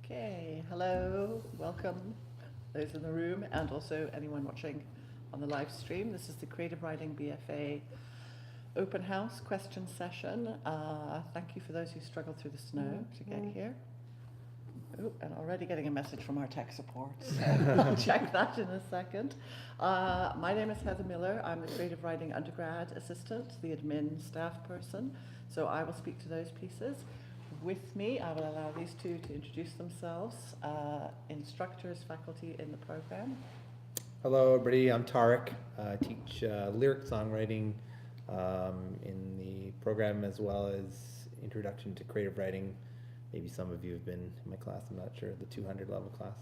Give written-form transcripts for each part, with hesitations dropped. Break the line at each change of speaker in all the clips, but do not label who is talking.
Okay, hello, welcome those in the room and also anyone watching on the live stream. This is the Creative Writing BFA Open House question session. Thank you for those who struggled through the snow to get here. Oh, and already getting a message from our tech support, so I'll check that in a second. My name is Heather Miller. I'm the Creative Writing Undergrad Assistant, the admin staff person, so I will speak to those pieces. With me, I will allow these two to introduce themselves, instructors, faculty in the program.
Hello everybody, I'm Tarek. I teach lyric songwriting in the program as well as Introduction to Creative Writing. Maybe some of you have been in my class, I'm not sure, the 200 level class.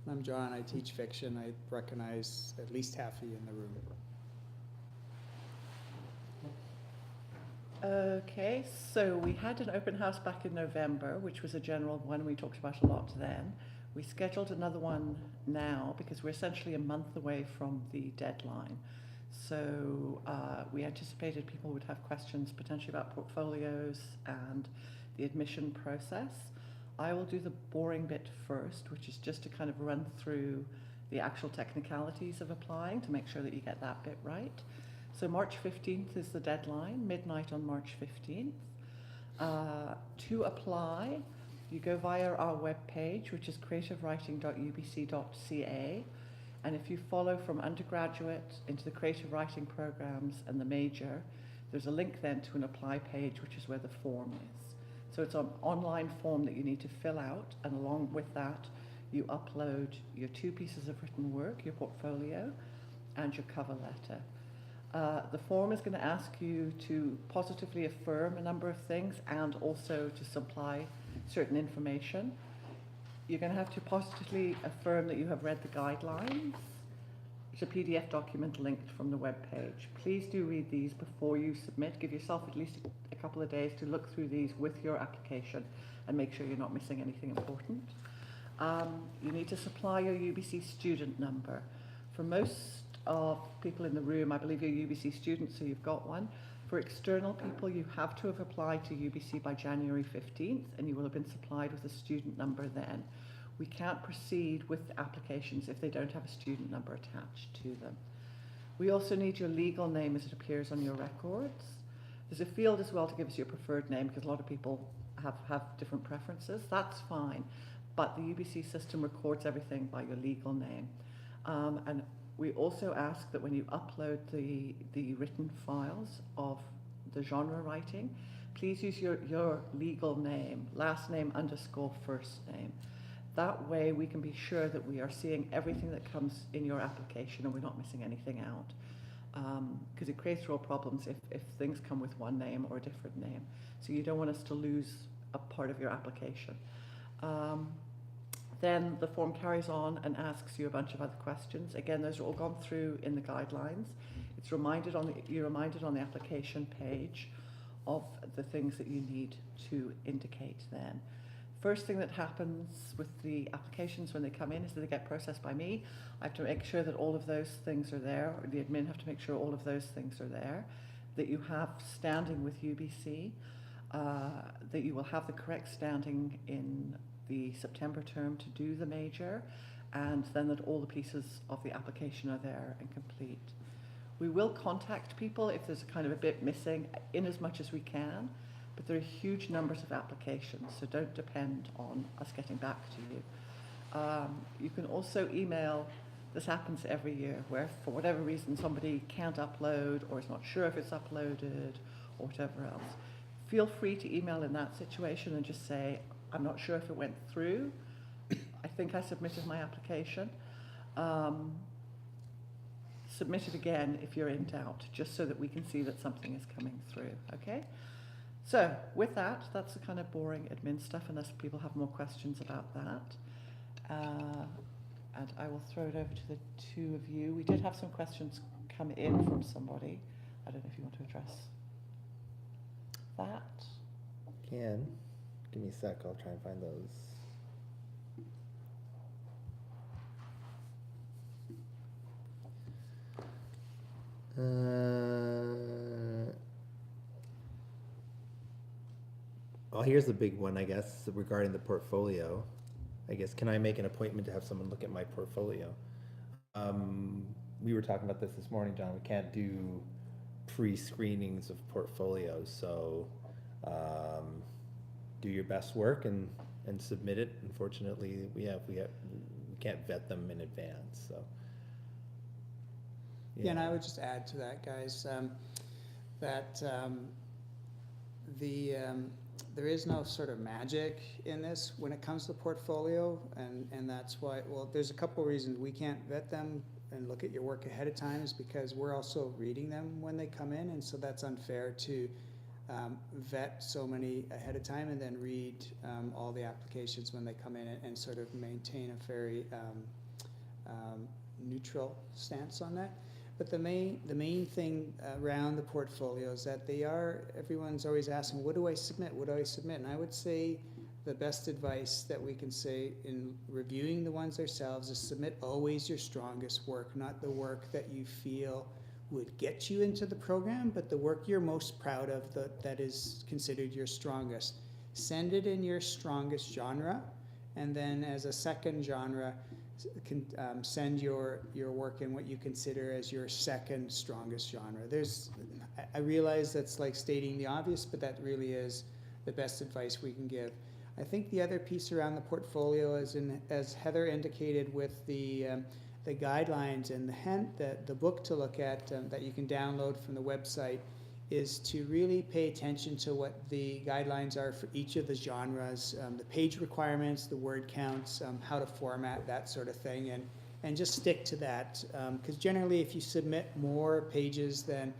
I'm John, I teach fiction. I recognize at least half of you in the room.
Okay, so we had an open house back in November, which was a general one we talked about a lot then. We scheduled another one now because we're essentially a month away from the deadline. So we anticipated people would have questions potentially about portfolios and the admission process. I will do the boring bit first, which is just to kind of run through the actual technicalities of applying to make sure that you get that bit right. So March 15th is the deadline, midnight on March 15th. To apply, you go via our webpage, which is creativewriting.ubc.ca. And if you follow from undergraduate into the creative writing programs and the major, there's a link then to an apply page, which is where the form is. So it's an online form that you need to fill out, and along with that, you upload your 2 pieces of written work, your portfolio, and your cover letter. The form is going to ask you to positively affirm a number of things and also to supply certain information. You're going to have to positively affirm that you have read the guidelines. It's a PDF document linked from the web page. Please do read these before you submit. Give yourself at least a couple of days to look through these with your application and make sure you're not missing anything important. You need to supply your UBC student number. For most of people in the room, I believe you're UBC students, so you've got one. For external people, you have to have applied to UBC by January 15th, and you will have been supplied with a student number then. We can't proceed with applications if they don't have a student number attached to them. We also need your legal name as it appears on your records. There's a field as well to give us your preferred name because a lot of people have different preferences. That's fine, but the UBC system records everything by your legal name. And we also ask that when you upload the written files of the genre writing, please use your legal name, last name _ first name. That way we can be sure that we are seeing everything that comes in your application and we're not missing anything out. Because it creates real problems if things come with one name or a different name. So you don't want us to lose a part of your application. Then the form carries on and asks you a bunch of other questions. Again, those are all gone through in the guidelines. You're reminded on the application page of the things that you need to indicate then. First thing that happens with the applications when they come in is that they get processed by me. I have to make sure that all of those things are there, or the admin have to make sure all of those things are there, that you have standing with UBC, that you will have the correct standing in the September term to do the major, and then that all the pieces of the application are there and complete. We will contact people if there's kind of a bit missing in as much as we can, but there are huge numbers of applications, so don't depend on us getting back to you. You can also email. This happens every year where for whatever reason somebody can't upload or is not sure if it's uploaded or whatever else. Feel free to email in that situation and just say, I'm not sure if it went through. I think I submitted my application. Submit it again if you're in doubt, just so that we can see that something is coming through, okay? So with that, that's the kind of boring admin stuff, unless people have more questions about that. And I will throw it over to the 2 of you. We did have some questions come in from somebody. I don't know if you want to address that.
Can. Give me a sec, I'll try and find those. Well, here's the big one, I guess, regarding the portfolio. I guess, can I make an appointment to have someone look at my portfolio? We were talking about this morning, John. We can't do pre-screenings of portfolios, so do your best work and submit it. Unfortunately, we can't vet them in advance, so.
Yeah, and I would just add to that, guys, that there is no sort of magic in this when it comes to portfolio, and that's why, well, there's a couple reasons we can't vet them and look at your work ahead of time, is because we're also reading them when they come in, and so that's unfair to vet so many ahead of time and then read all the applications when they come in, and sort of maintain a very neutral stance on that. But the main thing around the portfolio is that everyone's always asking, what do I submit? What do I submit? And I would say the best advice that we can say in reviewing the ones ourselves is submit always your strongest work, not the work that you feel would get you into the program, but the work you're most proud of, that is considered your strongest. Send it in your strongest genre, and then as a second genre, send your work in what you consider as your second strongest genre. I realize that's like stating the obvious, but that really is the best advice we can give. I think the other piece around the portfolio, as Heather indicated with the guidelines and the book to look at that you can download from the website, is to really pay attention to what the guidelines are for each of the genres, the page requirements, the word counts, how to format, that sort of thing, and just stick to that. Because generally, if you submit more pages than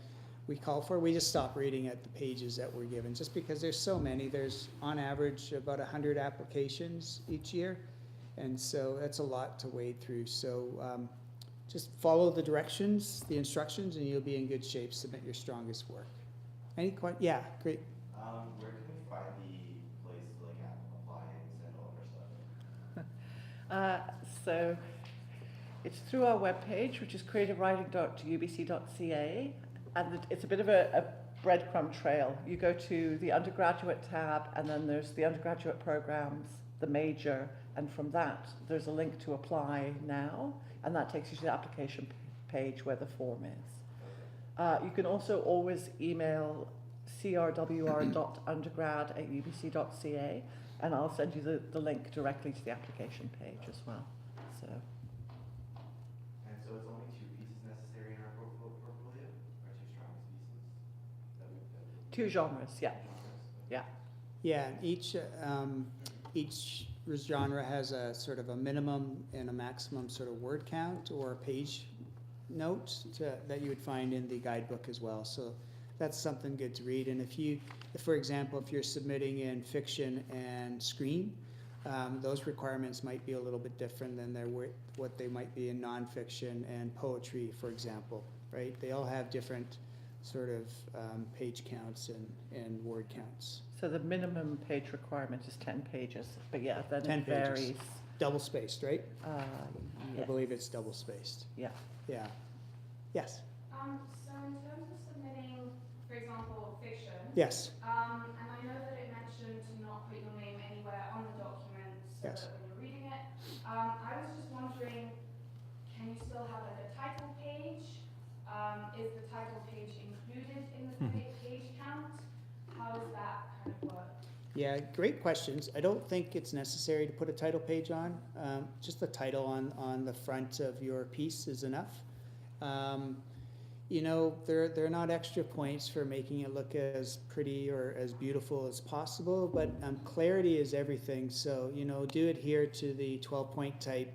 we call for, we just stop reading at the pages that we're given, just because there's so many. There's, on average, about 100 applications each year, and so that's a lot to wade through. So just follow the directions, the instructions, and you'll be in good shape. Submit your strongest work. Any questions? Yeah, great.
Where can we find the place to like apply and send all of our stuff?
So it's through our webpage, which is creativewriting.ubc.ca, and it's a bit of a breadcrumb trail. You go to the undergraduate tab, and then there's the undergraduate programs, the major, and from that there's a link to apply now, and that takes you to the application page where the form is. You can also always email crwr.undergrad@ubc.ca, and I'll send you the link directly to the application page as well. So.
And so it's only 2 pieces necessary in our portfolio, our 2 strongest pieces?
2 genres, yeah. Yeah.
Yeah, each genre has a sort of a minimum and a maximum sort of word count or page note that you would find in the guidebook as well. So that's something good to read. And for example, if you're submitting in fiction and screen, those requirements might be a little bit different than what they might be in nonfiction and poetry, for example, right? They all have different sort of page counts and word counts.
So the minimum page requirement is 10 pages, but yeah, then
10
it varies.
pages. Double spaced, right?
Yes.
I believe it's double spaced.
Yeah.
Yeah. Yes.
So in terms of submitting, for example, fiction.
Yes.
And I know that it mentioned to not put your name anywhere on the document so
Yes.
that when you're reading it. I was just wondering, can you still have like a title page? Is the title page included in the page count? How does that kind of work?
Yeah, great questions. I don't think it's necessary to put a title page on. Just the title on the front of your piece is enough. You know, they're not extra points for making it look as pretty or as beautiful as possible, but clarity is everything. So, you know, do adhere to the 12-point type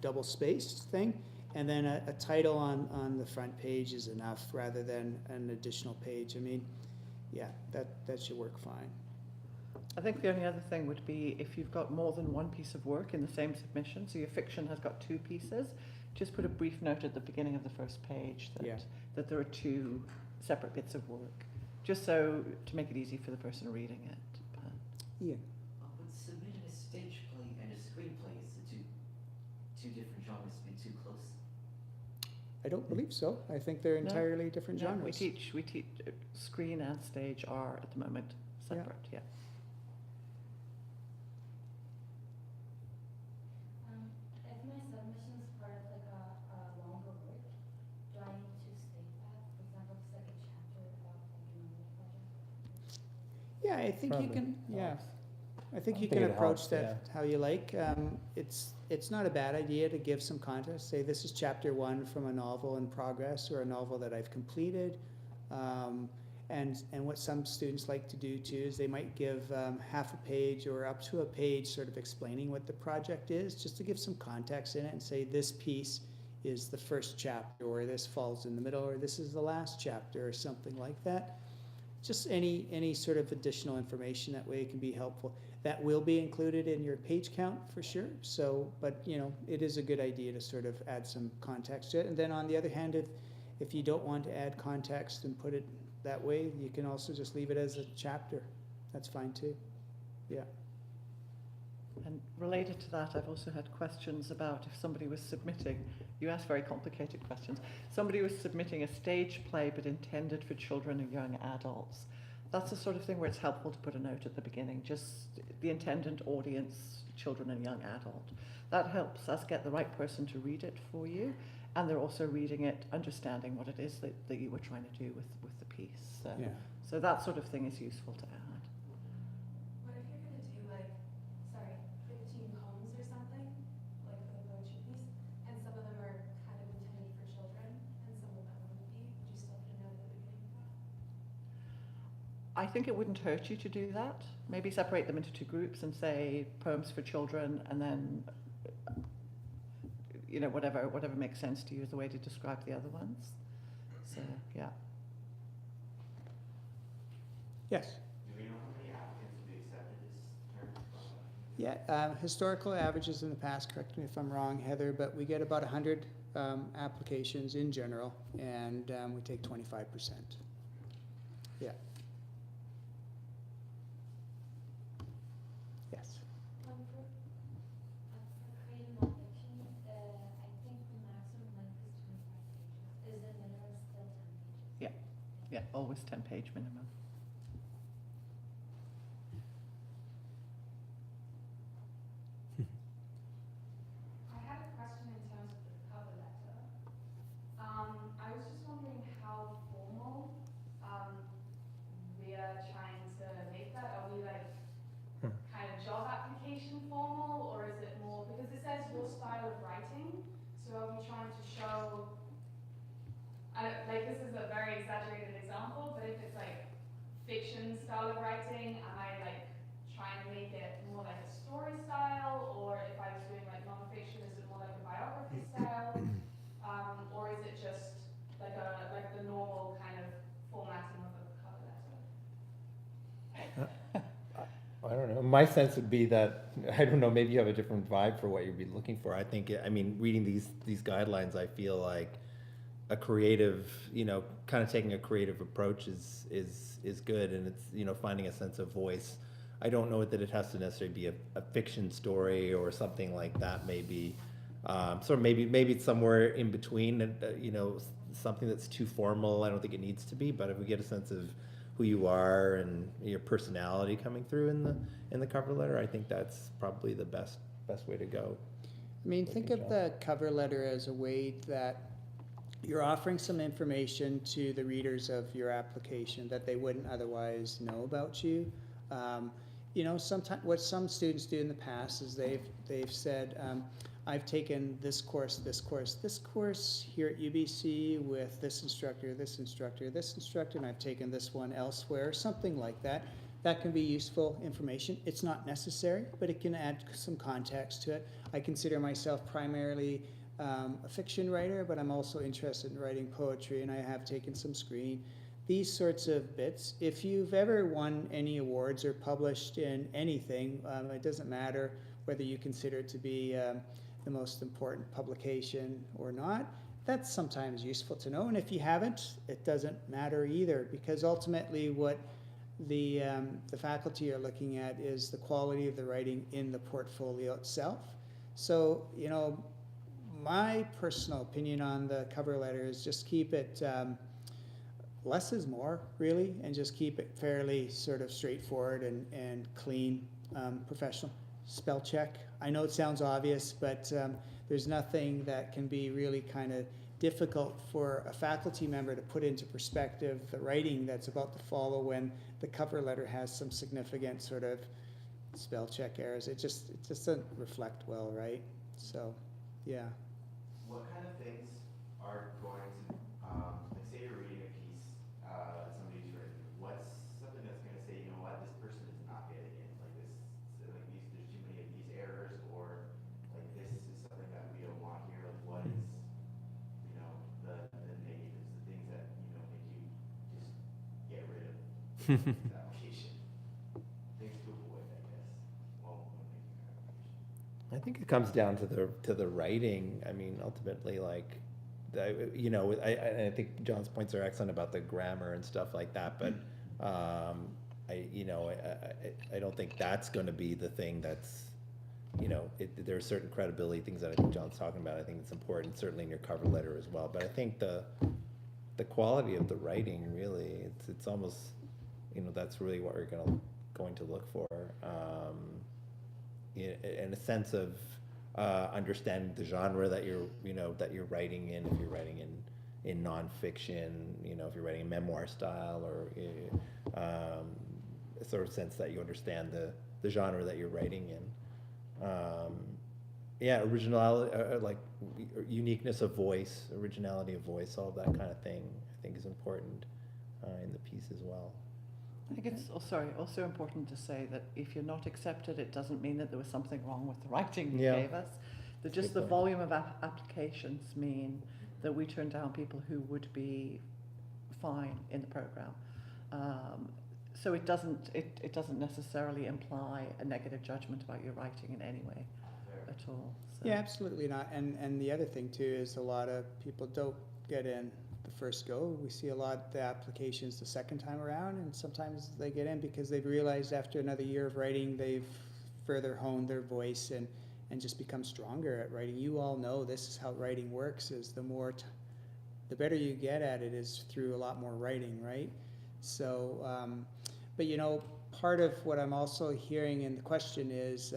double spaced thing, and then a title on the front page is enough rather than an additional page. I mean, yeah, that should work fine.
I think the only other thing would be if you've got more than one piece of work in the same submission, so your fiction has got 2 pieces, just put a brief note at the beginning of the first page that there are 2 separate bits of work, just so to make it easy for the person reading it.
Yeah.
Would submitting a stage play and a screenplay is the two different genres be too close?
I don't believe so. I think they're
No.
entirely different
No,
genres.
we teach screen and stage are at the moment separate. Yeah.
Yeah, I think you
Probably
can, yeah.
helps.
I think
I
you
think
can
it
approach
helps,
that how you like. It's not a bad idea to give some context. Say this is chapter 1 from a novel in progress or a novel that I've completed. And what some students like to do too is they might give half a page or up to a page sort of explaining what the project is, just to give some context in it and say this piece is the first chapter, or this falls in the middle, or this is the last chapter, or something like that. Just any sort of additional information that way can be helpful. That will be included in your page count for sure. So, but you know, it is a good idea to sort of add some context to it. And then on the other hand, if you don't want to add context and put it that way, you can also just leave it as a chapter. That's fine too. Yeah.
And related to that, I've also had questions about if somebody was submitting, you asked very complicated questions, somebody was submitting a stage play but intended for children and young adults. That's the sort of thing where it's helpful to put a note at the beginning, just the intended audience, children and young adult. That helps us get the right person to read it for you, and they're also reading it, understanding what it is that you were trying to do with the piece. So,
Yeah.
so that sort of thing is useful to add.
What if you're gonna do like, 15 poems or something, like for the poetry piece, and some of them are kind of intended for children, and some of them wouldn't be? Would you still put a note at the beginning of that?
I think it wouldn't hurt you to do that. Maybe separate them into 2 groups and say poems for children, and then, you know, whatever makes sense to you is the way to describe the other ones. So, yeah.
Yes.
Do we know how many applicants will be accepted this term?
Yeah, historical averages in the past, correct me if I'm wrong, Heather, but we get about 100 applications in general, and we take 25%. Yeah. Yes.
For creative nonfiction, I think the maximum length is 25 pages. Is the minimum still 10 pages?
Yeah, always 10-page minimum.
I had a question in terms of the cover letter. I was just wondering how formal we are trying to make that. Are we like kind of job application formal, or is it more, because it says your style of writing, so are we trying to show, this is a very exaggerated example, but if it's like fiction style of writing, am I like trying to make it more like a story style, or if I was doing like nonfiction, is it more like a biography style, or is it just like the normal kind of formatting of a cover letter?
I don't know. My sense would be that, I don't know, maybe you have a different vibe for what you'd be looking for. I think, I mean, reading these guidelines, I feel like a creative, you know, kind of taking a creative approach is good, and it's, you know, finding a sense of voice. I don't know that it has to necessarily be a fiction story or something like that, maybe. So maybe it's somewhere in between, you know, something that's too formal. I don't think it needs to be, but if we get a sense of who you are and your personality coming through in the cover letter, I think that's probably the best way to go.
I mean, think of the cover letter as a way that you're offering some information to the readers of your application that they wouldn't otherwise know about you. You know, sometimes what some students do in the past is they've said, I've taken this course here at UBC with this instructor, and I've taken this one elsewhere, something like that. That can be useful information. It's not necessary, but it can add some context to it. I consider myself primarily a fiction writer, but I'm also interested in writing poetry, and I have taken some screen. These sorts of bits. If you've ever won any awards or published in anything, it doesn't matter whether you consider it to be the most important publication or not. That's sometimes useful to know, and if you haven't, it doesn't matter either, because ultimately what the faculty are looking at is the quality of the writing in the portfolio itself. So, you know, my personal opinion on the cover letter is just keep it less is more, really, and just keep it fairly sort of straightforward and clean, professional. Spell check. I know it sounds obvious, but there's nothing that can be really kind of difficult for a faculty member to put into perspective the writing that's about to follow when the cover letter has some significant sort of spell check errors. It just doesn't reflect well, right? So, yeah.
What kind of things are going to, like say you're reading a piece that somebody's written, what's something that's going to say, you know what, this person is not getting it, like this, like these, there's too many of these errors, or like this is something that we don't want here, like what is, you know, the negatives, the things that, you know, make you just get rid of this application. Things to avoid, I guess, while when making an application.
I think it comes down to the writing. I mean, ultimately, like, you know, I think John's points are excellent about the grammar and stuff like that. But I don't think that's going to be the thing that's, you know, there are certain credibility things that I think John's talking about. I think it's important, certainly in your cover letter as well. But I think the quality of the writing, really, it's almost, you know, that's really what we're going to look for. In a sense of understanding the genre that you're writing in. If you're writing in nonfiction, you know, if you're writing in memoir style, or a sort of sense that you understand the genre that you're writing in. Originality, like uniqueness of voice, originality of voice, all that kind of thing, I think is important in the piece as well.
I think it's also important to say that if you're not accepted, it doesn't mean that there was something wrong with the writing you
Yeah.
gave us. That
That's a
just
good
the
point.
volume of applications mean that we turn down people who would be fine in the program. So it doesn't necessarily imply a negative judgment about your writing in any way at all. So.
Yeah, absolutely not. And the other thing too is a lot of people don't get in the first go. We see a lot of the applications the second time around, and sometimes they get in because they've realized after another year of writing they've further honed their voice and just become stronger at writing. You all know this is how writing works, is the better you get at it is through a lot more writing, right? So, but you know, part of what I'm also hearing in the question is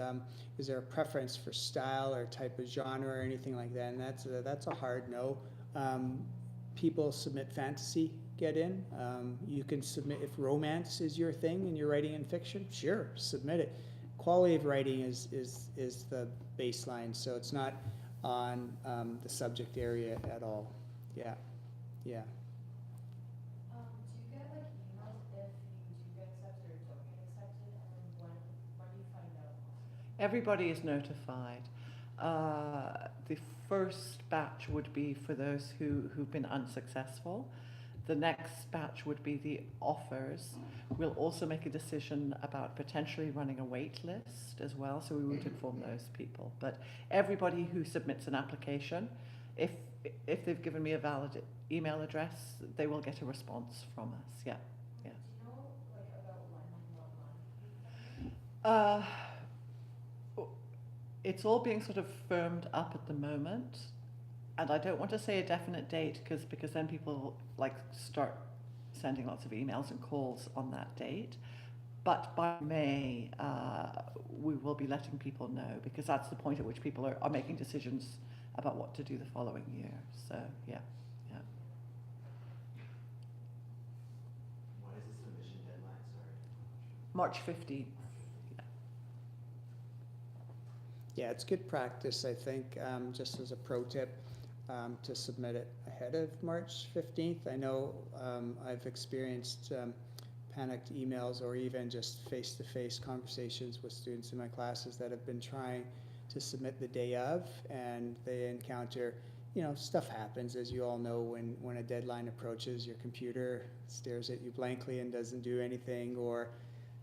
there a preference for style or type of genre or anything like that? And that's a hard no. People submit fantasy, get in. You can submit, if romance is your thing and you're writing in fiction, sure, submit it. Quality of writing is the baseline, so it's not on the subject area at all. Yeah, yeah.
Do you get like emails if you do get accepted or don't get accepted, and then when do you find out?
Everybody is notified. The first batch would be for those who've been unsuccessful. The next batch would be the offers. We'll also make a decision about potentially running a wait list as well, so we would inform those people. But everybody who submits an application, if they've given me a valid email address, they will get a response from us. Yeah, yeah.
Do you know like about when you find?
It's all being sort of firmed up at the moment, and I don't want to say a definite date because then people like start sending lots of emails and calls on that date. But by May, we will be letting people know, because that's the point at which people are making decisions about what to do the following year. So yeah.
What is the submission deadline, sorry?
March 15th.
Yeah, it's good practice, I think, just as a pro tip, to submit it ahead of March 15th. I know I've experienced panicked emails or even just face-to-face conversations with students in my classes that have been trying to submit the day of, and they encounter, you know, stuff happens, as you all know, when a deadline approaches, your computer stares at you blankly and doesn't do anything, or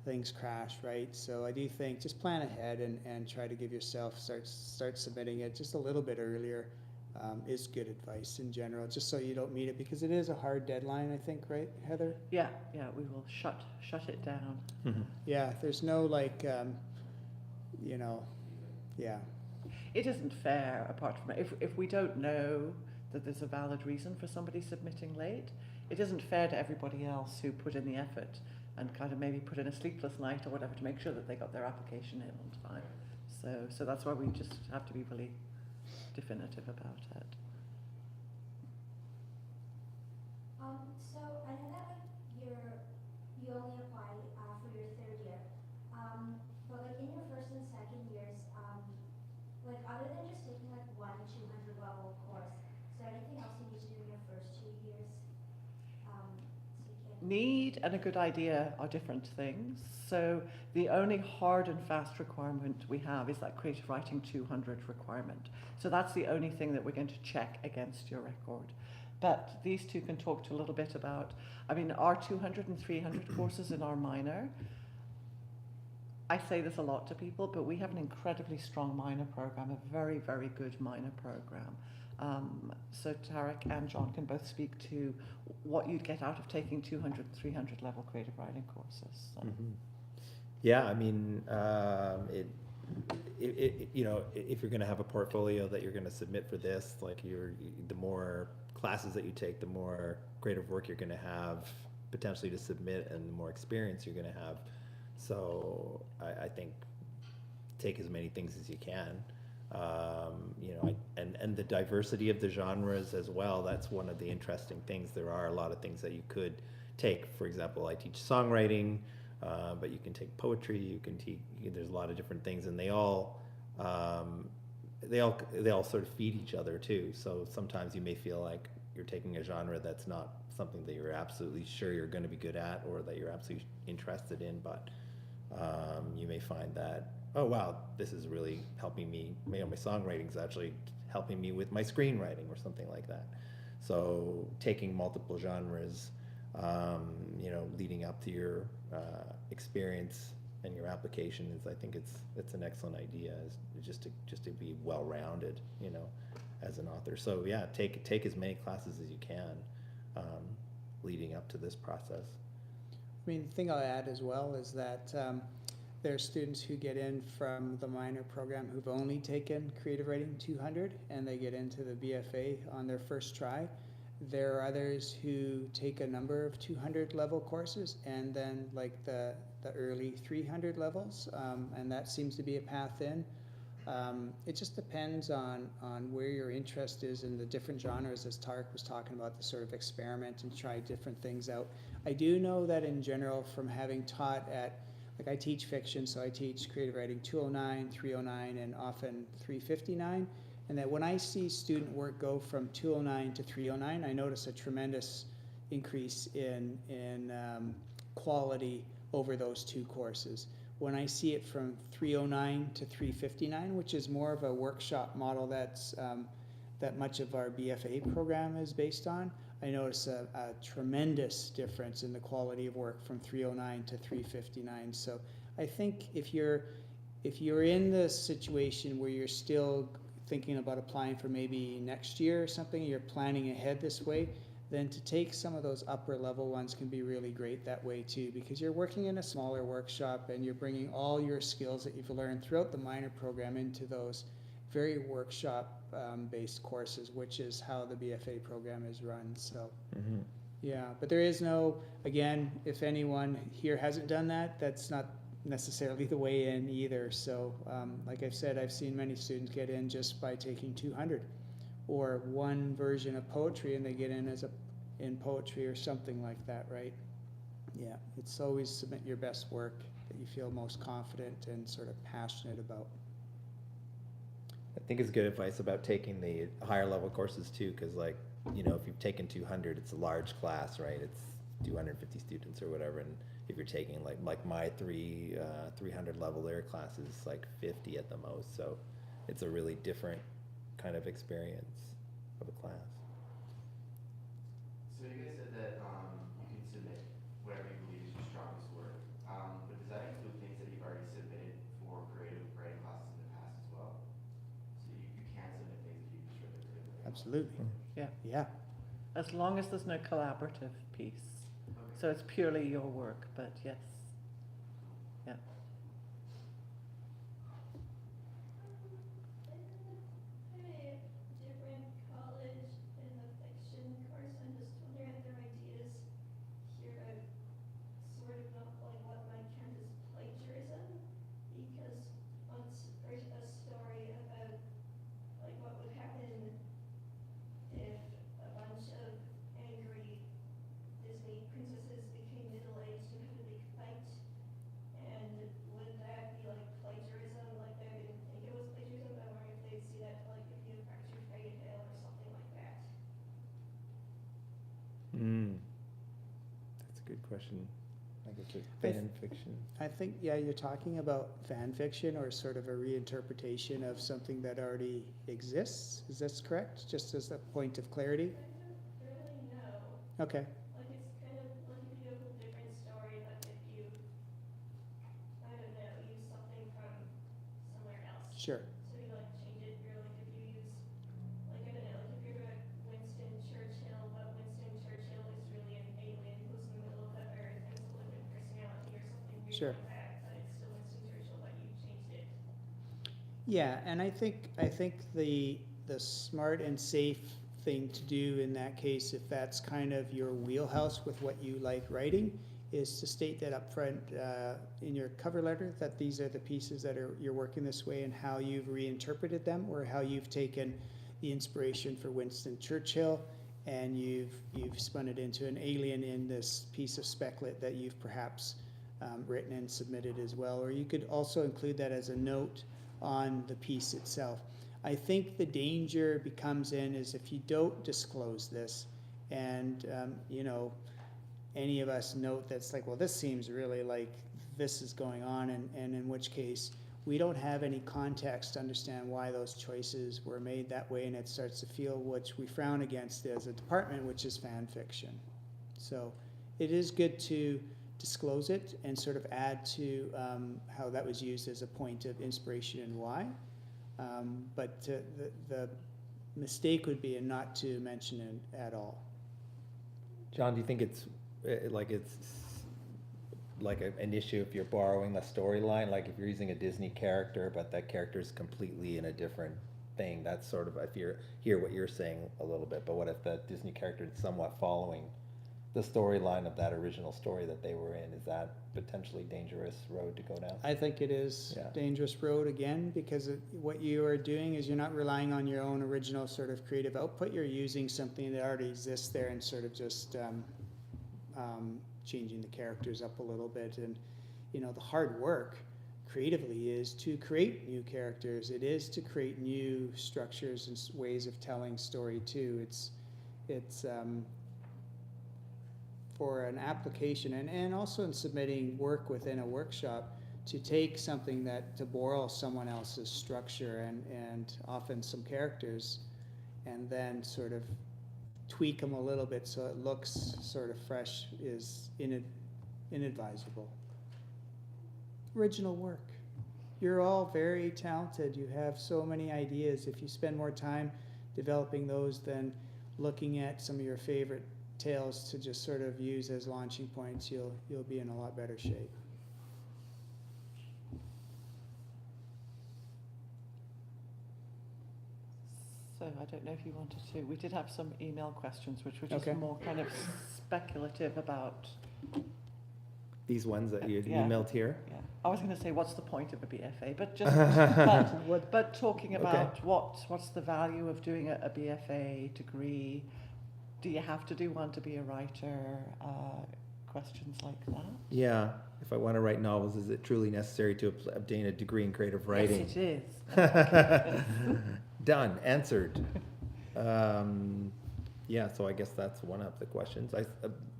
things crash, right? So I do think just plan ahead and try to give yourself, start submitting it just a little bit earlier is good advice in general, just so you don't meet it, because it is a hard deadline, I think, right, Heather?
Yeah, we will shut it down.
Yeah, there's no like, you know, yeah.
It isn't fair, apart from if we don't know that there's a valid reason for somebody submitting late, it isn't fair to everybody else who put in the effort and kind of maybe put in a sleepless night or whatever to make sure that they got their application in on time. So that's why we just have to be really definitive about it.
So I know that like you only apply for your third year, but like in your first and second years, like other than just taking like one 200 level course, is there anything else you need to do in your first 2 years? So you can.
Need and a good idea are different things. So the only hard and fast requirement we have is that creative writing 200 requirement. So that's the only thing that we're going to check against your record. But these two can talk to a little bit about, I mean, our 200 and 300 courses in our minor, I say this a lot to people, but we have an incredibly strong minor program, a very, very good minor program. So Tarek and John can both speak to what you'd get out of taking 200, 300 level creative writing courses. So.
Yeah, I mean, you know, if you're going to have a portfolio that you're going to submit for this, like the more classes that you take, the more creative work you're going to have potentially to submit, and the more experience you're going to have. So I think take as many things as you can. You know, and the diversity of the genres as well. That's one of the interesting things. There are a lot of things that you could take. For example, I teach songwriting, but you can take poetry. You can teach. There's a lot of different things, and they all sort of feed each other too. So sometimes you may feel like you're taking a genre that's not something that you're absolutely sure you're going to be good at, or that you're absolutely interested in, but you may find that, oh wow, this is really helping me, you know, my songwriting's actually helping me with my screenwriting or something like that. So taking multiple genres, you know, leading up to your experience and your application is, I think it's an excellent idea, is just to be well-rounded, you know, as an author. So yeah, take as many classes as you can leading up to this process.
I mean, the thing I'll add as well is that there are students who get in from the minor program who've only taken Creative Writing 200, and they get into the BFA on their first try. There are others who take a number of 200 level courses, and then like the early 300 levels, and that seems to be a path in. It just depends on where your interest is in the different genres, as Tarek was talking about, the sort of experiment and try different things out. I do know that in general, from having taught at, like I teach fiction, so I teach creative writing 209, 309, and often 359, and that when I see student work go from 209 to 309, I notice a tremendous increase in quality over those two courses. When I see it from 309 to 359, which is more of a workshop model that's that much of our BFA program is based on, I notice a tremendous difference in the quality of work from 309 to 359. So I think if you're in the situation where you're still thinking about applying for maybe next year or something, you're planning ahead this way, then to take some of those upper level ones can be really great that way too, because you're working in a smaller workshop and you're bringing all your skills that you've learned throughout the minor program into those very workshop based courses, which is how the BFA program is run. So yeah, but there is no, again, if anyone here hasn't done that, that's not necessarily the way in either. So like I've said, I've seen many students get in just by taking 200 or one version of poetry, and they get in in poetry or something like that, right? Yeah, it's always submit your best work that you feel most confident and sort of passionate about.
I think it's good advice about taking the higher level courses too, because like, you know, if you've taken 200, it's a large class, right? It's 250 students or whatever, and if you're taking like my 300 level lyric classes, like 50 at the most, so it's a really different kind of experience of a class.
So you guys said that you can submit whatever you believe is your strongest work, but does that include things that you've already submitted for creative writing classes in the past as well? So you can submit things that you've just written creative writing.
Absolutely.
Yeah.
Yeah.
As long as there's no collaborative piece.
Okay.
So it's purely your work, but yes. Yeah.
A different college in the fiction course, I'm just wondering if there are ideas here to sort of not like what might count as plagiarism, because once there's a story about like what would happen if a bunch of angry
question. I guess it's
I th-
fan fiction.
I think, yeah, you're talking about fan fiction or sort of a reinterpretation of something that already exists. Is that correct? Just as a point of clarity?
I don't really know.
Okay,
Like it's kind of like if you have a different story, but if you, I don't know, use something from somewhere else.
sure.
So you like change it, or like if you use, like I don't know, like if you're about Winston Churchill, but Winston Churchill is really an alien who's in the middle of the earth and has a limited personality or something weird
Sure.
like that, but it's still Winston Churchill, but you changed it.
Yeah, and I think the smart and safe thing to do in that case, if that's kind of your wheelhouse with what you like writing, is to state that up front in your cover letter that these are the pieces that you're working this way and how you've reinterpreted them, or how you've taken the inspiration for Winston Churchill and you've spun it into an alien in this piece of speclet that you've perhaps written and submitted as well. Or you could also include that as a note on the piece itself. I think the danger becomes in is if you don't disclose this and, you know, any of us note that's like, well, this seems really like this is going on, and in which case we don't have any context to understand why those choices were made that way, and it starts to feel, which we frown against as a department, which is fan fiction. So it is good to disclose it and sort of add to how that was used as a point of inspiration and why. But the mistake would be not to mention it at all.
John, do you think it's like an issue if you're borrowing a storyline, like if you're using a Disney character, but that character is completely in a different thing? That's sort of, if you hear what you're saying a little bit, but what if that Disney character is somewhat following the storyline of that original story that they were in? Is that potentially dangerous road to go down?
I think it is
Yeah.
dangerous road again, because what you are doing is you're not relying on your own original sort of creative output. You're using something that already exists there and sort of just changing the characters up a little bit. And you know, the hard work creatively is to create new characters. It is to create new structures and ways of telling story too. It's for an application and also in submitting work within a workshop, to take something to borrow someone else's structure and often some characters, and then sort of tweak them a little bit so it looks sort of fresh is inadvisable. Original work. You're all very talented. You have so many ideas. If you spend more time developing those than looking at some of your favorite tales to just sort of use as launching points, you'll be in a lot better shape.
So I don't know if you wanted to, we did have some email questions which were just
Okay.
more kind of speculative about,
These ones that you
Yeah.
emailed here?
yeah, I was going to say what's the point of a BFA, but just, but talking
Okay.
about what's the value of doing a BFA degree, do you have to do one to be a writer, questions like that?
Yeah. If I want to write novels, is it truly necessary to obtain a degree in creative writing?
Yes, it is.
Done. Answered. Yeah, so I guess that's one of the questions.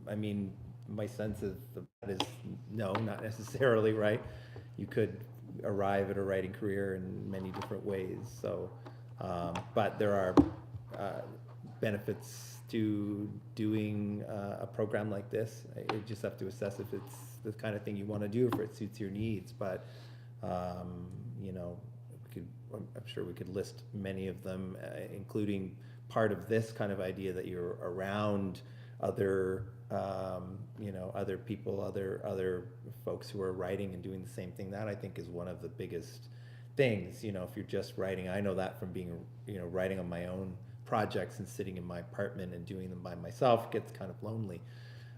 I mean, my sense of that is no, not necessarily, right? You could arrive at a writing career in many different ways. So, but there are benefits to doing a program like this. You just have to assess if it's the kind of thing you want to do, if it suits your needs. But you know, I'm sure we could list many of them, including part of this kind of idea that you're around other, you know, other people, other folks who are writing and doing the same thing. That I think is one of the biggest things. You know, if you're just writing, I know that from being, you know, writing on my own projects and sitting in my apartment and doing them by myself gets kind of lonely.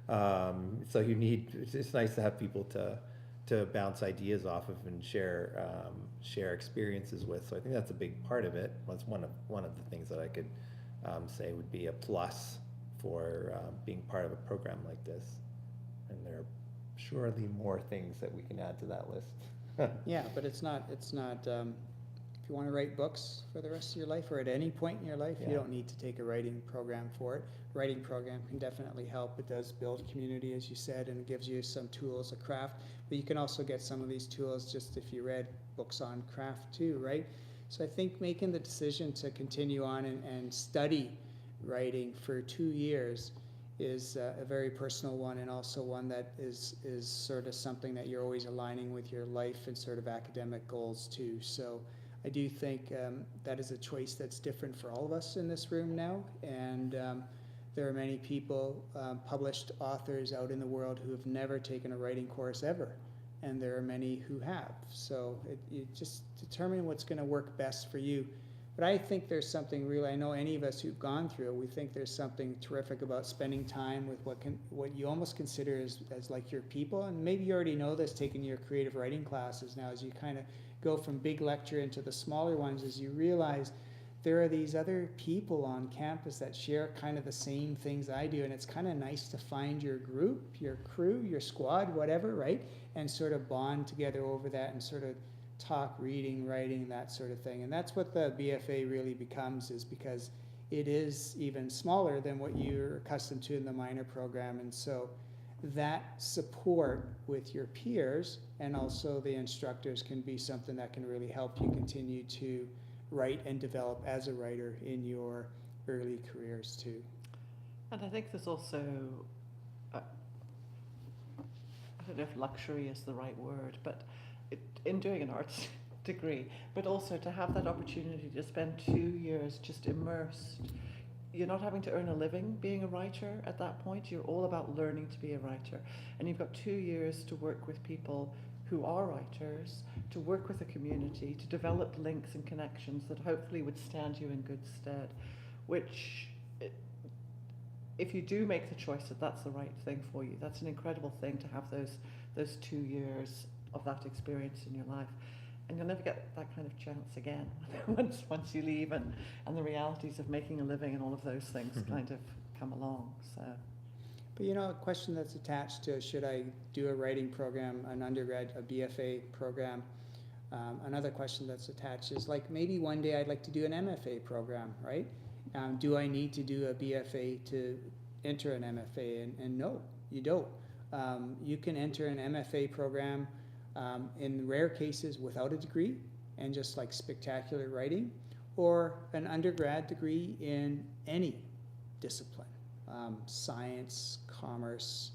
So you need, it's nice to have people to bounce ideas off of and share experiences with. So I think that's a big part of it. That's one of the things that I could say would be a plus for being part of a program like this. And there are surely more things that we can add to that list.
Yeah, but it's not if you want to write books for the rest of your life or at any point in your life,
Yeah.
you don't need to take a writing program for it. Writing program can definitely help. It does build community, as you said, and it gives you some tools of craft. But you can also get some of these tools just if you read books on craft too, right? So I think making the decision to continue on and study writing for 2 years is a very personal one, and also one that is sort of something that you're always aligning with your life and sort of academic goals too. So I do think that is a choice that's different for all of us in this room now, and there are many people, published authors out in the world who have never taken a writing course ever, and there are many who have. So you just determine what's going to work best for you. But I think there's something really, I know any of us who've gone through it, we think there's something terrific about spending time with what you almost consider as like your people. And maybe you already know this, taking your creative writing classes now, as you kind of go from big lecture into the smaller ones, as you realize there are these other people on campus that share kind of the same things I do. And it's kind of nice to find your group, your crew, your squad, whatever, right? And sort of bond together over that and sort of talk, reading, writing, that sort of thing. And that's what the BFA really becomes, is because it is even smaller than what you're accustomed to in the minor program. And so that support with your peers and also the instructors can be something that can really help you continue to write and develop as a writer in your early careers too.
And I think there's also, I don't know if luxury is the right word, but in doing an arts degree, but also to have that opportunity to spend 2 years just immersed. You're not having to earn a living being a writer at that point. You're all about learning to be a writer. And you've got 2 years to work with people who are writers, to work with a community, to develop links and connections that hopefully would stand you in good stead, which, if you do make the choice that that's the right thing for you, that's an incredible thing to have those 2 years of that experience in your life. And you'll never get that kind of chance again once you leave and the realities of making a living and all of those things kind of come along. So,
but you know, a question that's attached to, should I do a writing program, an undergrad, a BFA program? Another question that's attached is, like, maybe one day I'd like to do an MFA program, right? Do I need to do a BFA to enter an MFA? And no, you don't. You can enter an MFA program in rare cases without a degree and just like spectacular writing, or an undergrad degree in any discipline, science, commerce,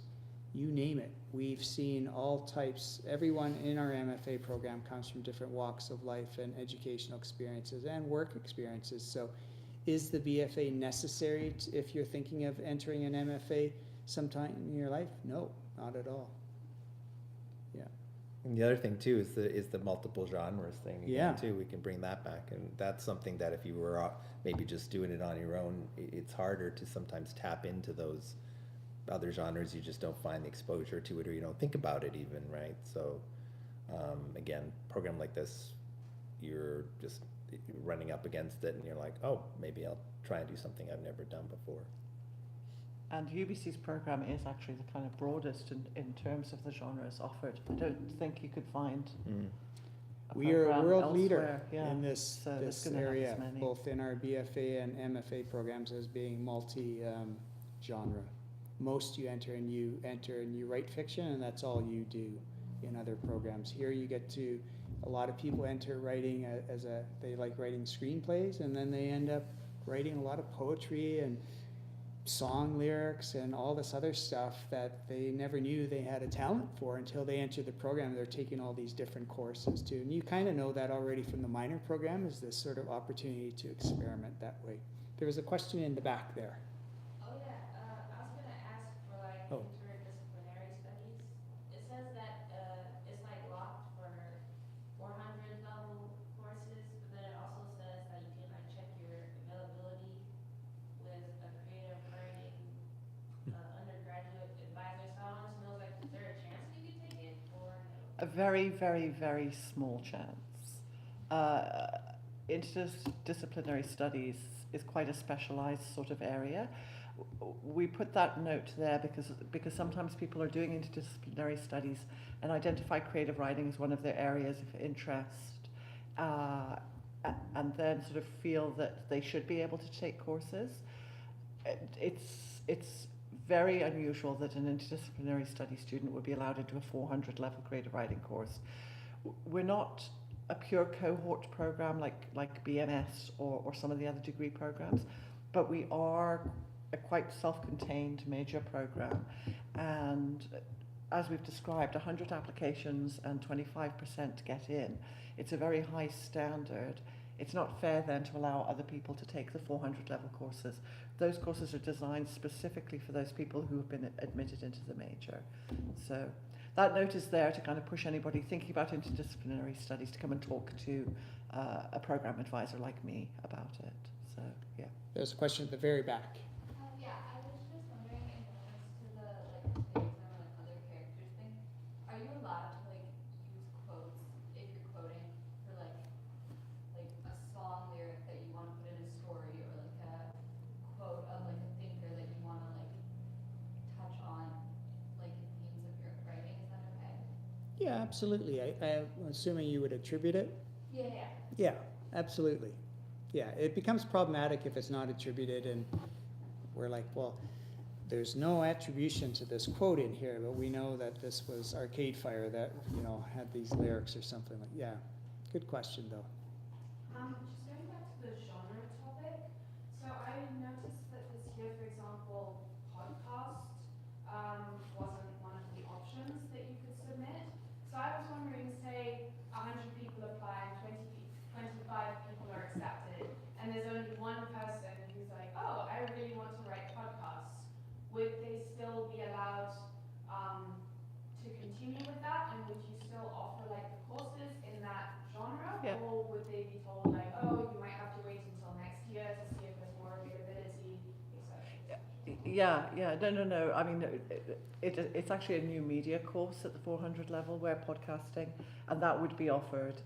you name it. We've seen all types. Everyone in our MFA program comes from different walks of life and educational experiences and work experiences. So is the BFA necessary if you're thinking of entering an MFA sometime in your life? No, not at all.
And the other thing too is the multiple genres thing again,
Yeah.
too. We can bring that back, and that's something that if you were maybe just doing it on your own, it's harder to sometimes tap into those other genres. You just don't find the exposure to it, or you don't think about it even, right? So again, program like this, you're just running up against it, and you're like, oh, maybe I'll try and do something I've never done before.
and UBC's program is actually the kind of broadest in terms of the genres offered. I don't think you could find a
We are a
program
world leader
elsewhere, yeah.
in this,
So it's
this
gonna have
area,
as many.
both in our BFA and MFA programs as being multi-genre. Most you enter and you write fiction, and that's all you do in other programs. Here you get to, a lot of people enter writing they like writing screenplays, and then they end up writing a lot of poetry and song lyrics and all this other stuff that they never knew they had a talent for until they entered the program. They're taking all these different courses too. And you kind of know that already from the minor program, is this sort of opportunity to experiment that way. There was a question in the back there.
Oh yeah, I was gonna ask for like
Oh.
interdisciplinary studies. It says that it's like locked for 400 level courses, but then it also says that you can like check your availability with a creative writing undergraduate advisor. So I wanted to know, like, is there a chance you could take it or no?
A very, very, very small chance. Interdisciplinary studies is quite a specialized sort of area. We put that note there because sometimes people are doing interdisciplinary studies and identify creative writing as one of their areas of interest. and then sort of feel that they should be able to take courses. It's very unusual that an interdisciplinary study student would be allowed into a 400 level creative writing course. We're not a pure cohort program like BMS or some of the other degree programs, but we are a quite self-contained major program. And as we've described, 100 applications and 25% get in. It's a very high standard. It's not fair then to allow other people to take the 400 level courses. Those courses are designed specifically for those people who have been admitted into the major. So that note is there to kind of push anybody thinking about interdisciplinary studies to come and talk to a program advisor like me about it. So, yeah.
There's a question at the very back.
Yeah, I was just wondering in reference to the like things or like other characters thing, are you allowed to like use quotes if you're quoting for like a song lyric that you want to put in a story, or like a quote of like a thinker that you want to like touch on like in themes of your writing? Is that okay?
Yeah, absolutely. I'm assuming you would attribute it?
Yeah.
Yeah, absolutely. Yeah, it becomes problematic if it's not attributed and we're like, well, there's no attribution to this quote in here, but we know that this was Arcade Fire that, you know, had these lyrics or something like, yeah. Good question though.
Just going back to the genre topic, so I noticed that this year, for example, podcast wasn't one of the options that you could submit. So I was wondering, say 100 people apply and 25 people are accepted, and there's only one person who's like, oh, I really want to write podcasts. Would they still be allowed to continue with that, and would you still offer like the courses in that genre?
Yeah.
Or would they be told like, oh, you might have to wait until next year to see if there's more availability, etc.?
Yeah. No. I mean, it's actually a new media course at the 400 level where podcasting, and that would be offered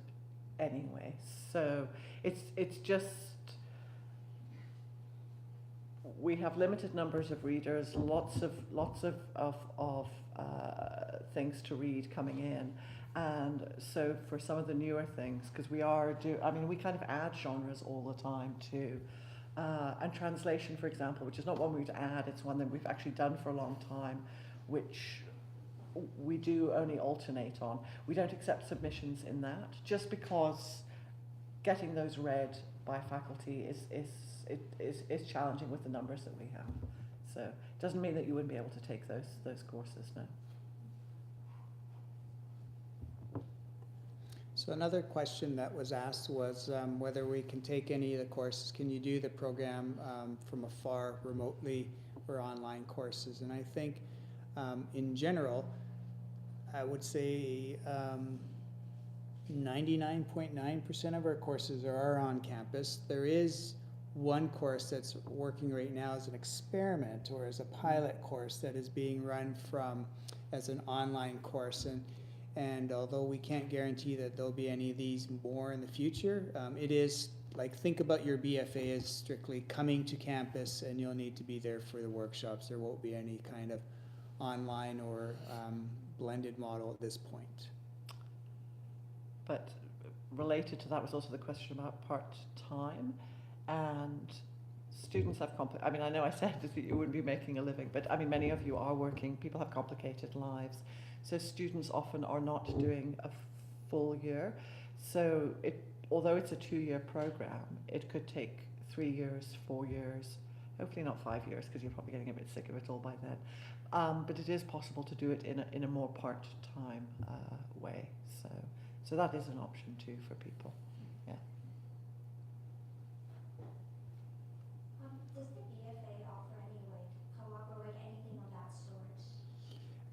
anyway. So it's just, we have limited numbers of readers, lots of things to read coming in. And so for some of the newer things, because we kind of add genres all the time too. And translation, for example, which is not one we'd add, it's one that we've actually done for a long time, which we do only alternate on. We don't accept submissions in that, just because getting those read by faculty is challenging with the numbers that we have. So it doesn't mean that you wouldn't be able to take those courses, no.
So another question that was asked was whether we can take any of the courses. Can you do the program from afar, remotely, or online courses? And I think in general, I would say 99.9% of our courses are on campus. There is one course that's working right now as an experiment or as a pilot course that is being run as an online course. And although we can't guarantee that there'll be any of these more in the future, it is like, think about your BFA as strictly coming to campus, and you'll need to be there for the workshops. There won't be any kind of online or blended model at this point.
But related to that was also the question about part-time, and students have I mean, I know I said that you wouldn't be making a living, but I mean, many of you are working. People have complicated lives. So students often are not doing a full year. So although it's a 2-year program, it could take 3 years, 4 years, hopefully not 5 years, because you're probably getting a bit sick of it all by then. But it is possible to do it in a more part-time way. So that is an option too for people. Yeah.
Does the BFA offer any like co-op or like anything of that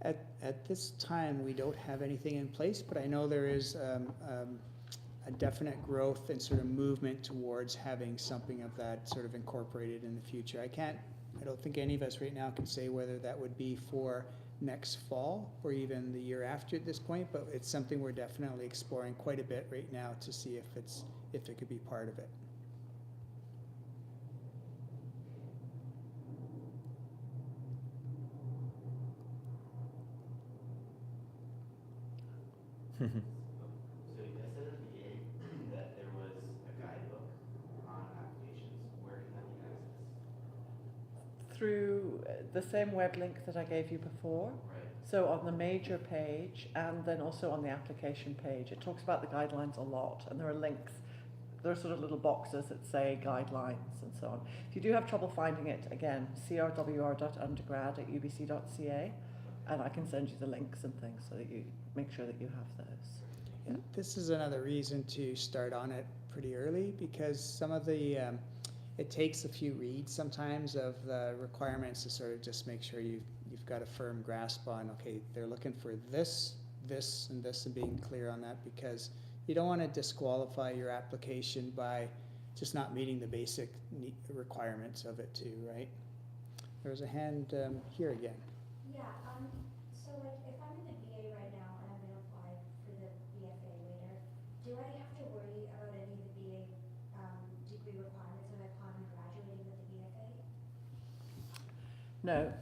sort?
At this time, we don't have anything in place, but I know there is a definite growth and sort of movement towards having something of that sort of incorporated in the future. I don't think any of us right now can say whether that would be for next fall or even the year after at this point, but it's something we're definitely exploring quite a bit right now to see if it could be part of it.
So I said at the beginning that there was a guide
through the same web link that I gave you before.
Right.
So on the major page and then also on the application page, it talks about the guidelines a lot, and there are links. There are sort of little boxes that say guidelines and so on. If you do have trouble finding it, again, crwr.undergrad@ubc.ca, and I can send you the links and things so that you make sure that you have those. Yeah.
This is another reason to start on it pretty early, because some of the, it takes a few reads sometimes of the requirements to sort of just make sure you've got a firm grasp on, okay, they're looking for this, this, and this, and being clear on that, because you don't want to disqualify your application by just not meeting the basic requirements of it too, right? There's a hand here again.
Yeah, so like if I'm in the BA right now and I'm gonna apply for the BFA later, do I have to worry about any of the BA degree requirements if I plan on graduating with the BFA?
No.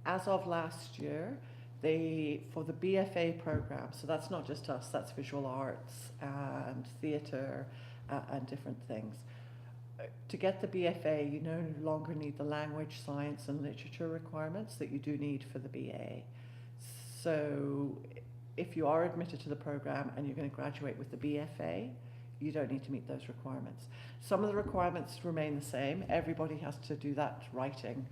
As of last year, for the BFA program, so that's not just us, that's visual arts and theatre and different things. To get the BFA, you no longer need the language, science and literature requirements that you do need for the BA. So if you are admitted to the program and you're going to graduate with the BFA, you don't need to meet those requirements. Some of the requirements remain the same. Everybody has to do that writing.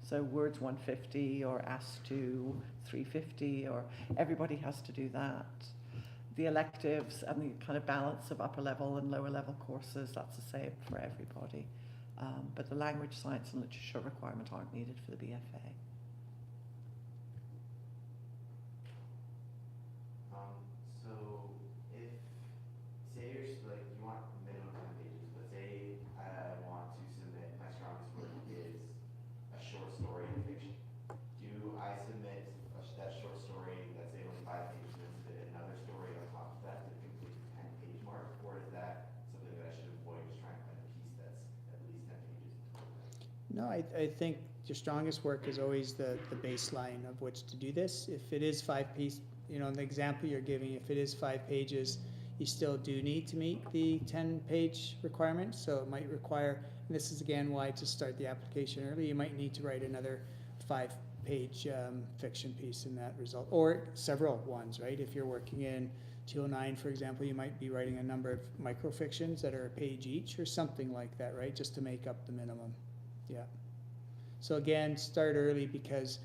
So words 150 or AS2 350, or everybody has to do that. The electives and the kind of balance of upper level and lower level courses, that's the same for everybody. But the language, science and literature requirement aren't needed for the BFA.
So if, say you're like, you want minimum 10 pages, but say I want to submit, my strongest work is a short story in fiction. Do I submit that short story that's say only 5 pages and submit another story on top of that to complete the 10-page mark, or is that something that I should avoid, just trying to find a piece that's at least 10 pages?
No, I think your strongest work is always the baseline of which to do this. If it is 5 pieces, you know, in the example you're giving, if it is 5 pages, you still do need to meet the 10-page requirement. So it might require, and this is again why to start the application early, you might need to write another 5-page fiction piece in that result, or several ones, right? If you're working in 209, for example, you might be writing a number of microfictions that are a page each or something like that, right? Just to make up the minimum. Yeah. So again, start early, because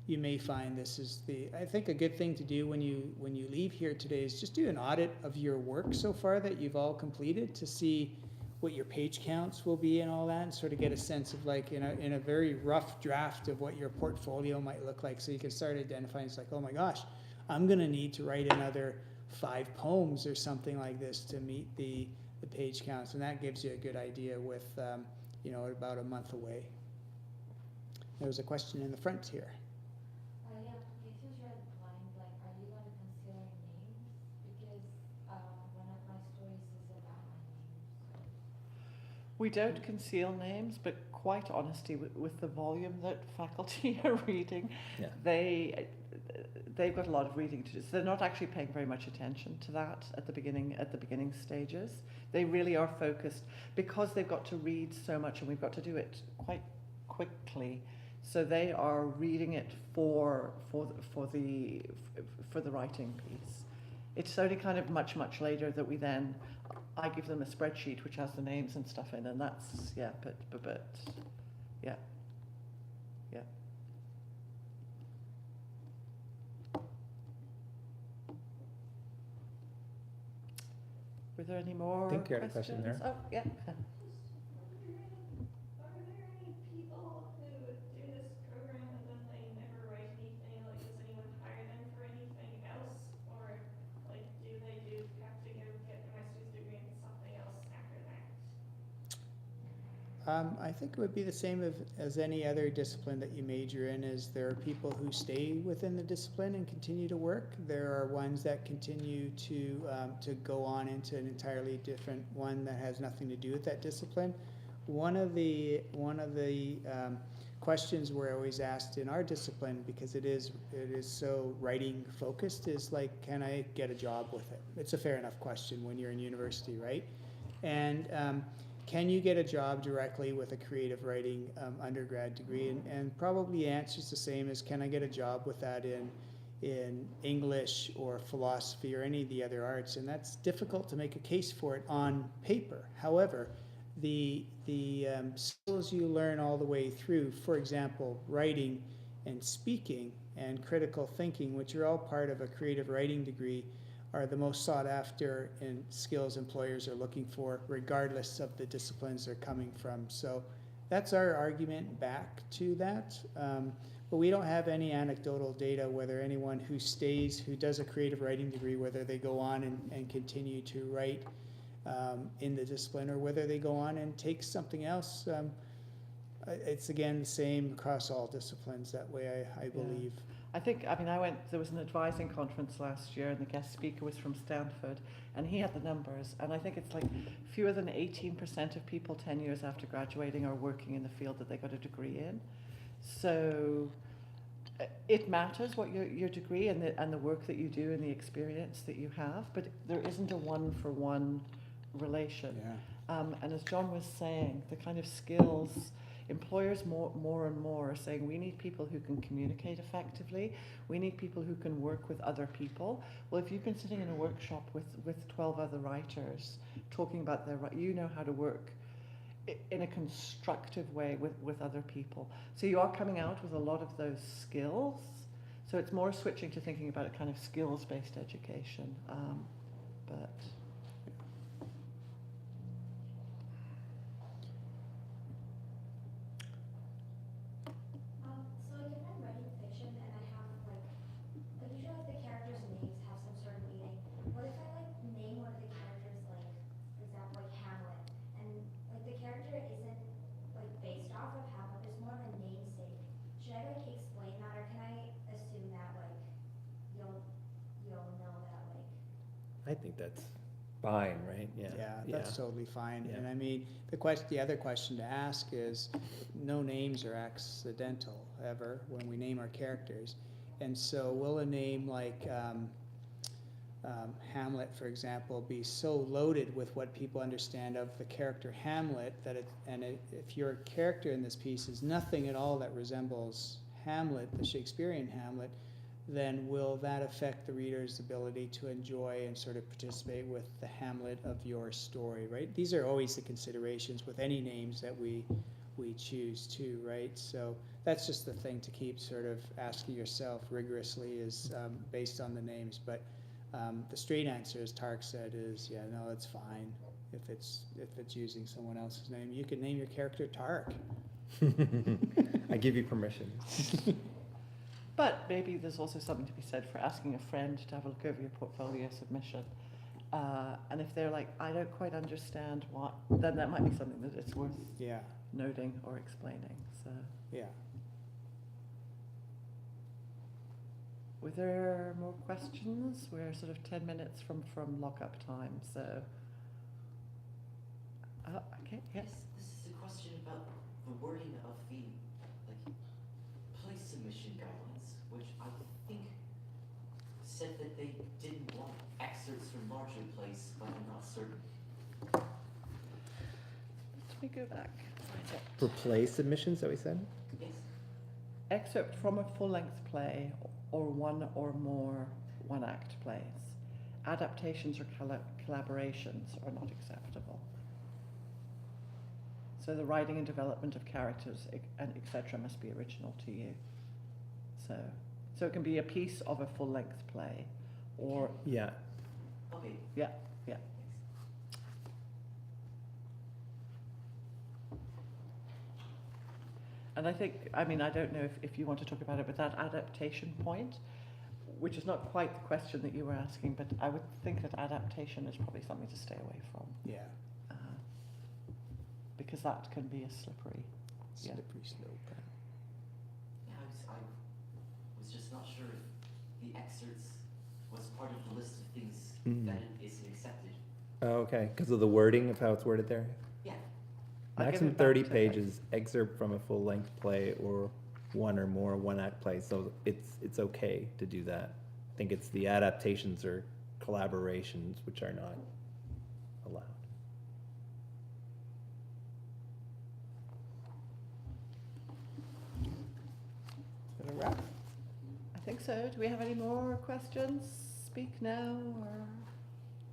you may find this is I think a good thing to do when you leave here today is just do an audit of your work so far that you've all completed, to see what your page counts will be and all that, and sort of get a sense of, like, in a very rough draft of what your portfolio might look like, so you can start identifying. It's like, oh my gosh, I'm going to need to write another 5 poems or something like this to meet the page counts, and that gives you a good idea with about a month away. There was a question in the front here.
Yeah, since you're blind, like, are you going to conceal your names? Because one of my stories is about my name.
We don't conceal names, but quite honestly, with the volume that faculty are reading,
Yeah.
they've got a lot of reading to do. So they're not actually paying very much attention to that at the beginning stages. They really are focused, because they've got to read so much, and we've got to do it quite quickly. So they are reading it for the writing piece. It's only kind of much later that I give them a spreadsheet which has the names and stuff in, and that's but yeah. Were there any more
I think you had a question there.
Oh, yeah.
Are there any people who do this program and then they never write anything? Like, does anyone hire them for anything else? Or, like, do they have to get a master's degree in something else after that?
I think it would be the same as any other discipline that you major in. Is there are people who stay within the discipline and continue to work. There are ones that continue to go on into an entirely different one that has nothing to do with that discipline. One of the questions we're always asked in our discipline, because it is so writing focused, is like, can I get a job with it? It's a fair enough question when you're in university, right? And can you get a job directly with a creative writing undergrad degree? And probably the answer is the same as, can I get a job with that in English or philosophy or any of the other arts? And that's difficult to make a case for it on paper. However, the skills you learn all the way through, for example, writing and speaking and critical thinking, which are all part of a creative writing degree, are the most sought after in skills employers are looking for, regardless of the disciplines they're coming from. So that's our argument back to that. But we don't have any anecdotal data whether anyone who stays, who does a creative writing degree, whether they go on and continue to write in the discipline, or whether they go on and take something else. It's again the same across all disciplines that way, I believe.
I think, there was an advising conference last year and the guest speaker was from Stanford and he had the numbers, and I think it's like fewer than 18% of people 10 years after graduating are working in the field that they got a degree in. So it matters what your degree and the work that you do and the experience that you have, but there isn't a one-for-one relation.
Yeah.
And as John was saying, the kind of skills, employers more and more are saying, we need people who can communicate effectively. We need people who can work with other people. Well, if you've been sitting in a workshop with 12 other writers talking about you know how to work in a constructive way with other people. So you are coming out with a lot of those skills. So it's more switching to thinking about a kind of skills-based education. But
So like if I'm writing fiction and I have like usually like the characters' names have some sort of meaning. What if I like name one of the characters like, for example, like Hamlet, and like the character isn't like based off of Hamlet, it's more of a namesake. Should I like explain that, or can I assume that like you'll know that like?
I think that's fine, right?
Yeah, that's totally fine.
Yeah.
And I mean, the other question to ask is, no names are accidental ever when we name our characters. And so will a name like Hamlet, for example, be so loaded with what people understand of the character Hamlet that if your character in this piece is nothing at all that resembles Hamlet, the Shakespearean Hamlet, then will that affect the reader's ability to enjoy and sort of participate with the Hamlet of your story, right? These are always the considerations with any names that we choose too, right? So that's just the thing to keep sort of asking yourself rigorously is based on the names. But the straight answer, as Tarek said, is yeah, no, it's fine if it's using someone else's name. You can name your character Tarek.
I give you permission.
But maybe there's also something to be said for asking a friend to have a look over your portfolio submission. And if they're like, I don't quite understand what, then that might be something that it's worth
Yeah,
noting or explaining. So,
yeah.
were there more questions? We're sort of 10 minutes from lockup time, so. Okay, yes.
This is a question about the wording of the place submission guidelines, which I think said that they didn't want excerpts from larger plays, but I'm not certain.
Let me go back.
For play submissions, that we said?
Yes.
Excerpt from a full-length play or one or more one-act plays. Adaptations or collaborations are not acceptable. So the writing and development of characters and etc. must be original to you. So it can be a piece of a full-length play, or
Yeah.
Okay.
yeah. And I think, I don't know if you want to talk about it, but that adaptation point, which is not quite the question that you were asking, but I would think that adaptation is probably something to stay away from.
Yeah,
Because that can be a slippery. Yeah.
slippery slope.
Yeah, I was just not sure if the excerpts was part of the list of things that isn't accepted.
Oh, okay, because of the wording of how it's worded there?
Yeah.
I'll give
Maximum
it back
30
to
pages, excerpt from a full-length play or one or more one-act plays, so it's okay to do that. I think it's the adaptations or collaborations which are not allowed.
Is that a wrap?
I think so. Do we have any more questions? Speak now or?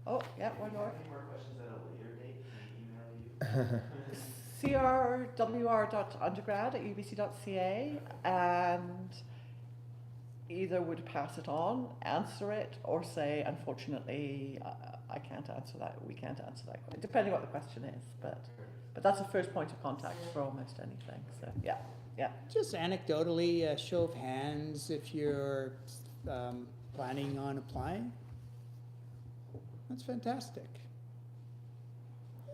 Oh, yeah, one more.
Any more questions at a later date? Can we email you?
crwr.undergrad@ubc.ca, and either would pass it on, answer it, or say, unfortunately, I can't answer that, we can't answer that, depending what the question is, but that's the first point of contact for almost anything, so, yeah.
Just anecdotally, a show of hands if you're planning on applying. That's fantastic.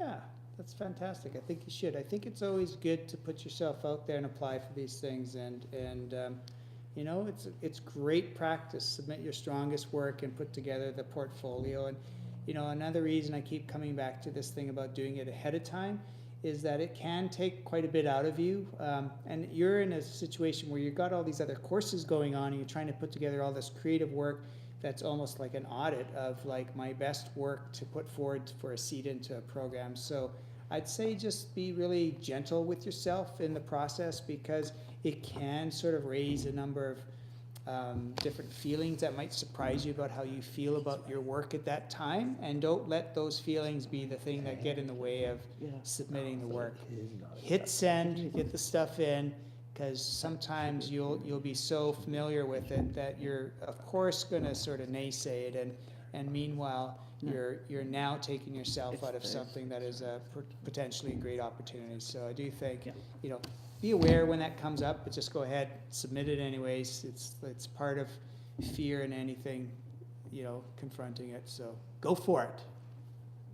Yeah, that's fantastic. I think you should. I think it's always good to put yourself out there and apply for these things, and you know, it's great practice. Submit your strongest work and put together the portfolio. And you know, another reason I keep coming back to this thing about doing it ahead of time is that it can take quite a bit out of you. And you're in a situation where you've got all these other courses going on and you're trying to put together all this creative work that's almost like an audit of like my best work to put forward for a seat into a program. So I'd say just be really gentle with yourself in the process, because it can sort of raise a number of different feelings that might surprise you about how you feel about your work at that time, and don't let those feelings be the thing that get in the way of submitting the work. Hit send, get the stuff in, because sometimes you'll be so familiar with it that you're of course going to sort of naysay it, and meanwhile you're now taking yourself out of something that is a potentially a great opportunity. So I do think you know, be aware when that comes up, but just go ahead, submit it anyways. It's part of fear in anything, you know, confronting it. So go for it.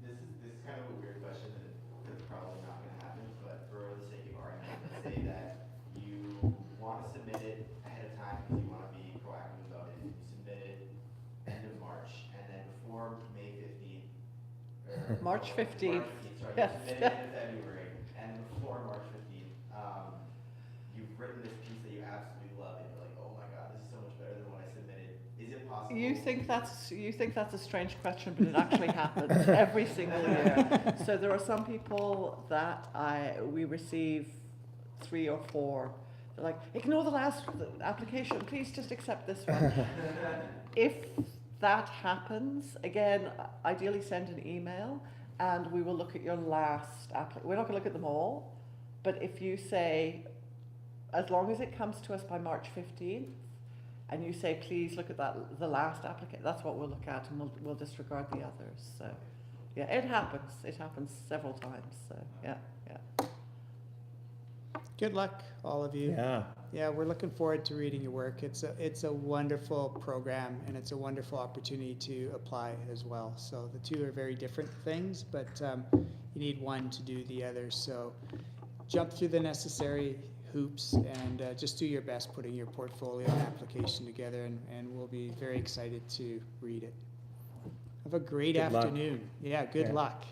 This is kind of a weird question, and it's probably not going to happen. But for the sake of argument, let's say that you want to submit it ahead of time because you want to be proactive about it. You submit it end of March, and then before May 15th, or
March 15th.
Sorry,
Yes.
you submit it end of February, and before March 15th. You've written this piece that you absolutely love, and you're like, oh my god, this is so much better than what I submitted. Is it possible?
You think that's a strange question, but it actually happens every single year. So there are some people that we receive 3 or 4. They're like, ignore the last application, please just accept this one. If that happens, again, ideally send an email, and we will look at your last application. We're not going to look at them all, but if you say, as long as it comes to us by March 15th, and you say, please look at the last application, that's what we'll look at, and we'll disregard the others. So, yeah, it happens. It happens several times. So, yeah.
Good luck, all of you. Yeah, we're looking forward to reading your work. It's a wonderful program, and it's a wonderful opportunity to apply as well. So the two are very different things, but you need one to do the other. So jump through the necessary hoops and just do your best putting your portfolio and application together, and we'll be very excited to read it. Have a great
Good luck.
afternoon. Yeah, good luck.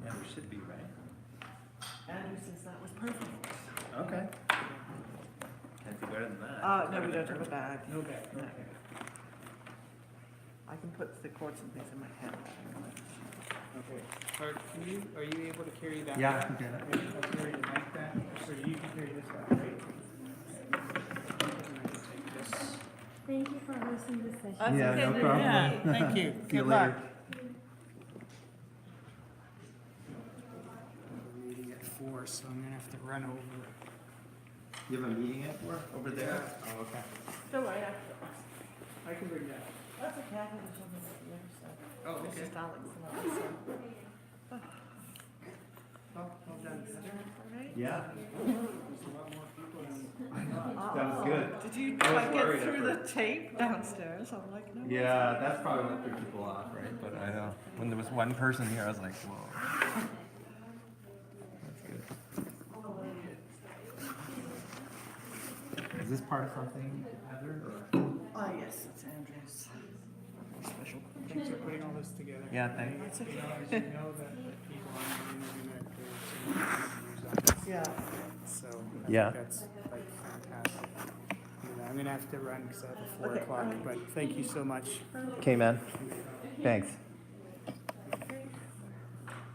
Yeah, there should be, right?
Andrew says that was perfect.
Okay. Can't do better than that.
No, we don't have a bag.
No bad.
No. I can put the cords and things in my hand.
Okay. Art, are you able to carry that?
Yeah, I
back?
can do that.
Okay, I'll carry the mic back, so you can carry this back, right? And I can take this.
Thank you for hosting this session.
That's
Yeah,
okay,
no
Lily.
problem.
Yeah, thank you.
See you
Good luck.
later.
We're reading at 4, so I'm gonna have to run over.
You have a meeting at 4 over there?
Oh, okay.
Don't worry,
I can bring that.
that's okay. I have something here, so.
Oh,
It's
okay.
just Alex and I, so.
Well done.
Yeah.
There's a lot more people than I thought.
That was good.
Did you
I was
try to
worried
get
at
through the tape downstairs? I'm like, no.
Yeah, that's probably what threw people off, right? But I know, when there was one person here, I was like, whoa. That's good.
this part of something, Heather? Or?
Yes, it's Andrew's special.
Thanks for putting all this together.
Yeah, thanks.
As you know that the people on the internet, there's some views on this.
Yeah.
So
Yeah.
I think that's like fantastic. You know, I'm gonna have to run because I have a 4
Okay.
o'clock, but thank you so much.
Okay, man. Thanks.